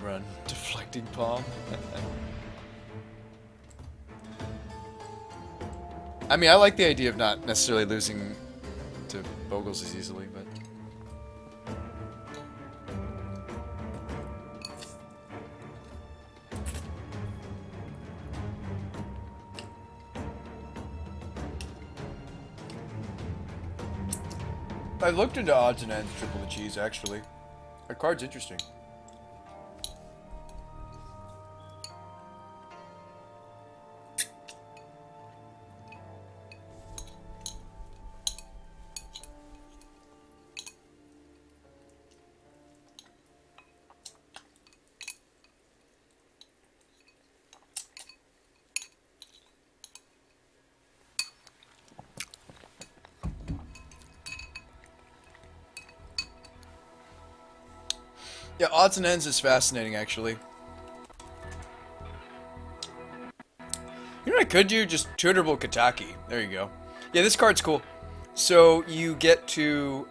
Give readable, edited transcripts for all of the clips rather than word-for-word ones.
run. Deflecting palm. I mean, I like the idea of not necessarily losing to Bogles as easily, but... I looked into odds and ends triple the cheese, actually. That card's interesting. Yeah, odds and ends is fascinating, actually. You know what I could do? Just Tutorable Kataki. There you go. Yeah, this card's cool. So you get to,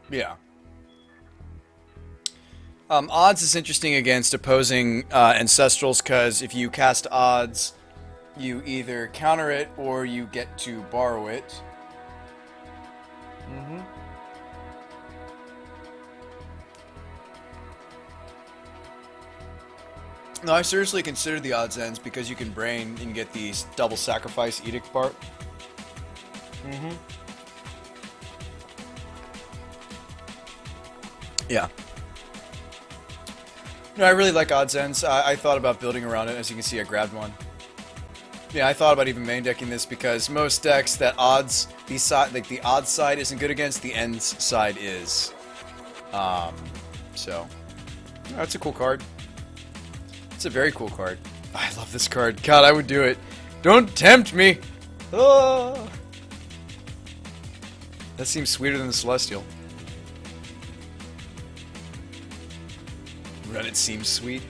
yeah. Odds is interesting against opposing Ancestrals, because if you cast odds, you either counter it or you get to borrow it. Mm-hmm. No, I seriously consider the odds ends because you can brain and get the double sacrifice edict part. Mm-hmm. Yeah. No, I really like odds ends. I thought about building around it. As you can see, I grabbed one. Yeah, I thought about even main decking this because most decks that odds, the odds side isn't good against, the ends side is. So, that's a cool card. It's a very cool card. I love this card. God, I would do it. Don't tempt me! Ah! That seems sweeter than the Celestial. Run it seems sweet.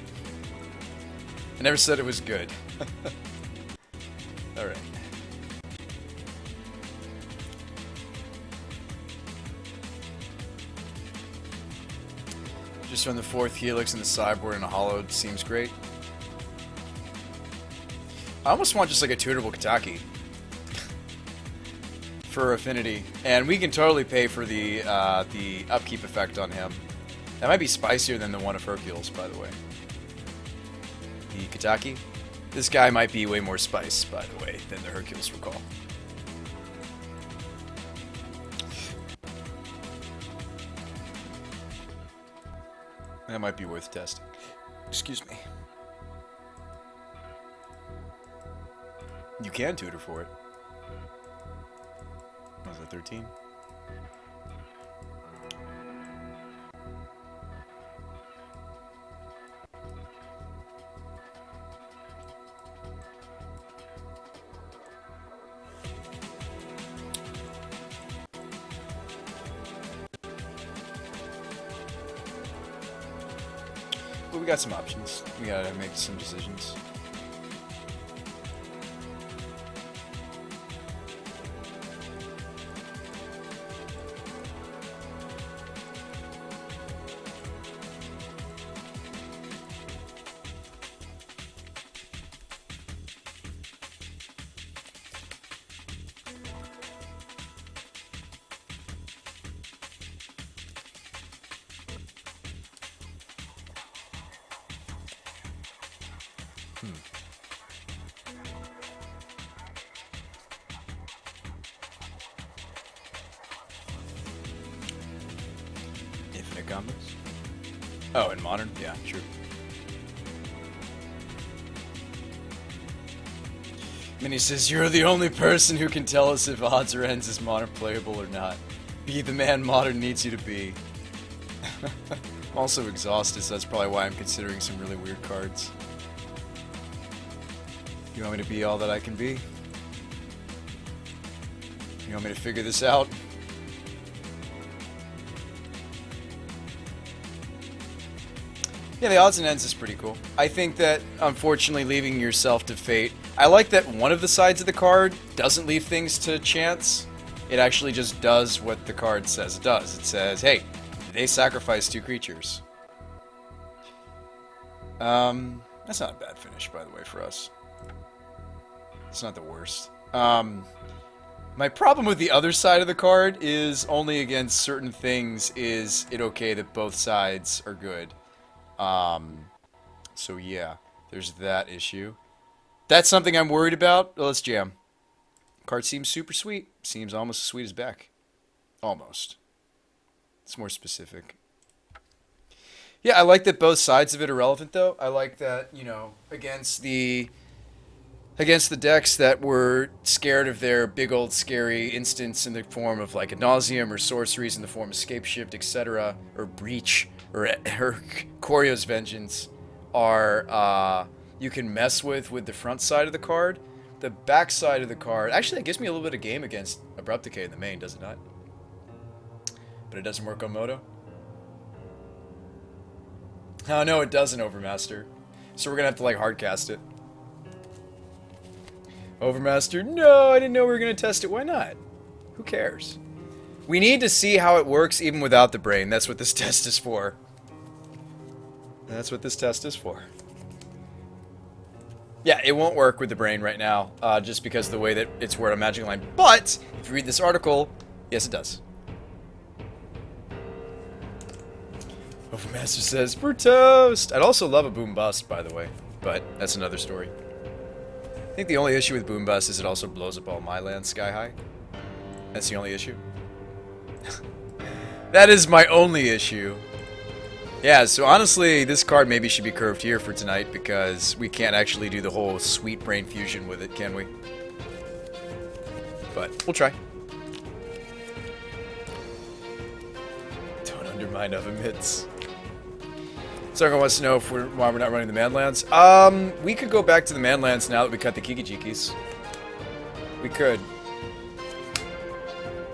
I never said it was good. Alright. Just run the 4th Helix in the sideboard and a Hollowed seems great. I almost want just like a Tutorable Kataki for affinity, and we can totally pay for the upkeep effect on him. That might be spicier than the one of Hercules, by the way. The Kataki. This guy might be way more spice, by the way, than the Hercules Recall. That might be worth testing. Excuse me. You can tutor for it. What was that, 13? Well, we got some options. We gotta make some decisions. Infinite combos? Oh, in Modern? Yeah, true. Minnie says, you're the only person who can tell us if odds or ends is Modern playable or not. Be the man Modern needs you to be. I'm also exhausted, so that's probably why I'm considering some really weird cards. You want me to be all that I can be? You want me to figure this out? Yeah, the odds and ends is pretty cool. I think that, unfortunately, leaving yourself to fate... I like that one of the sides of the card doesn't leave things to chance. It actually just does what the card says it does. It says, hey, they sacrifice 2 creatures. That's not a bad finish, by the way, for us. It's not the worst. My problem with the other side of the card is only against certain things is it okay that both sides are good. So yeah, there's that issue. That's something I'm worried about. Well, let's jam. Card seems super sweet. Seems almost as sweet as Beck. Almost. It's more specific. Yeah, I like that both sides of it are relevant, though. I like that, you know, against the decks that were scared of their big old scary instants in the form of like Ad Nauseam or sorceries in the form of Scapeshift, etc., or Breach or Koryo's Vengeance are you can mess with the front side of the card. The back side of the card, actually, it gives me a little bit of game against Abrupt Decay in the main, does it not? But it doesn't work on Moto. Oh no, it doesn't, Overmaster. So we're gonna have to like hardcast it. Overmaster, no, I didn't know we were gonna test it. Why not? Who cares? We need to see how it works even without the brain. That's what this test is for. That's what this test is for. Yeah, it won't work with the brain right now, just because of the way that it's worded on Magic Online. But if you read this article, yes, it does. Overmaster says, we're toast! I'd also love a Boom Bust, by the way, but that's another story. I think the only issue with Boom Bust is it also blows up all my lands sky high. That's the only issue. That is my only issue. Yeah, so honestly, this card maybe should be curved here for tonight because we can't actually do the whole sweet brain fusion with it, can we? But we'll try. Don't undermine Oven Mitts. Sargon wants to know if why we're not running the Manlands. We could go back to the Manlands now that we cut the Kiki-Jikis. We could.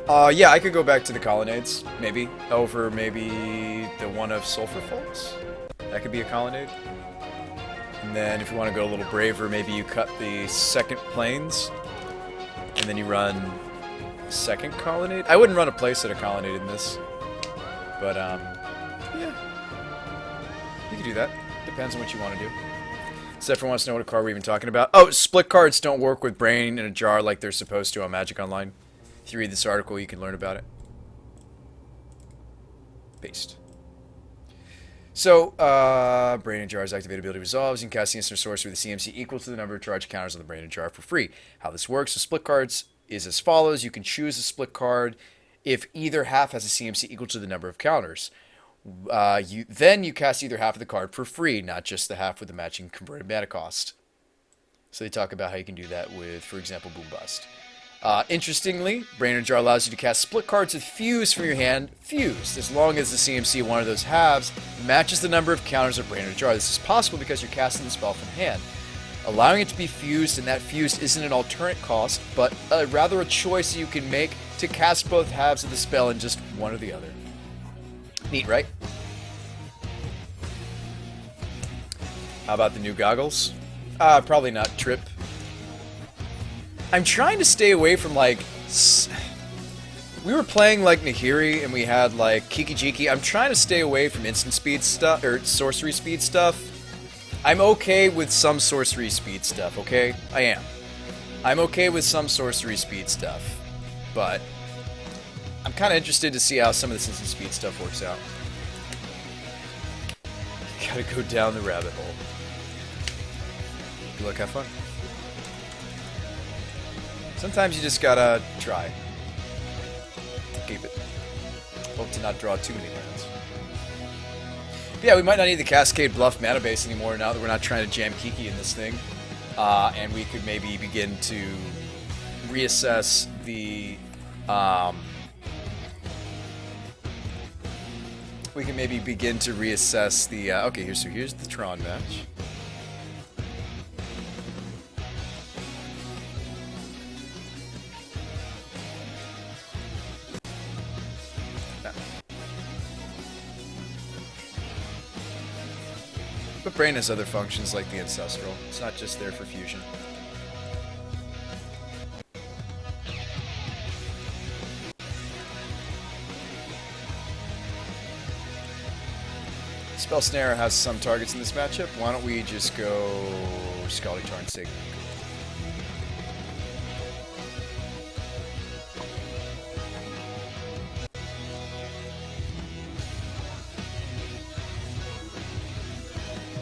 Yeah, I could go back to the Colonnades, maybe. Over maybe the one of Sulphur Folks. That could be a Colonnade. And then if you want to go a little braver, maybe you cut the second Plains. And then you run second Colonnade. I wouldn't run a playset of Colonnade in this. But, yeah. You can do that. Depends on what you want to do. Zephyr wants to know what card we're even talking about. Oh, split cards don't work with Brain in a jar like they're supposed to on Magic Online. If you read this article, you can learn about it. Paste. So, Brain in Jar's activated ability resolves. You can cast the instant sorcery with a CMC equal to the number of charge counters on the Brain in Jar for free. How this works with split cards is as follows. You can choose a split card if either half has a CMC equal to the number of counters. Then you cast either half of the card for free, not just the half with the matching converted mana cost. So they talk about how you can do that with, for example, Boom Bust. Interestingly, Brain in Jar allows you to cast split cards with Fuse from your hand, fused, as long as the CMC of one of those halves matches the number of counters of Brain in Jar. This is possible because you're casting the spell from hand. Allowing it to be fused, and that fused isn't an alternate cost, but rather a choice you can make to cast both halves of the spell in just one or the other. Neat, right? How about the new goggles? Probably not Trip. I'm trying to stay away from, like... We were playing, like, Nahiri, and we had, like, Kiki-Jiki. I'm trying to stay away from instant speed stuff, or sorcery speed stuff. I'm okay with some sorcery speed stuff, okay? I am. I'm okay with some sorcery speed stuff. But I'm kind of interested to see how some of this instant speed stuff works out. Gotta go down the rabbit hole. Good luck, have fun. Sometimes you just gotta try. Keep it. Hope to not draw too many lands. Yeah, we might not need the Cascade Bluff mana base anymore now that we're not trying to jam Kiki in this thing. And we could maybe begin to reassess the... we can maybe begin to reassess the... okay, here's the Tron match. But Brain has other functions like the Ancestral. It's not just there for fusion. Spell Snare has some targets in this matchup. Why don't we just go Scalding Tarn Sig?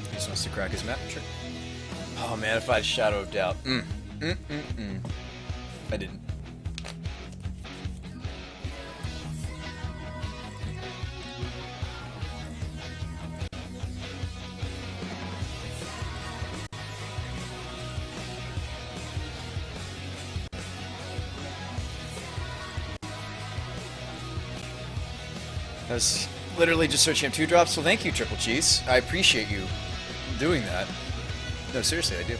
He just wants to crack his map? Sure. Oh man, if I had Shadow of Doubt. I didn't. I was literally just searching up 2-drops, so thank you, Triple Cheese. I appreciate you doing that. No, seriously, I do.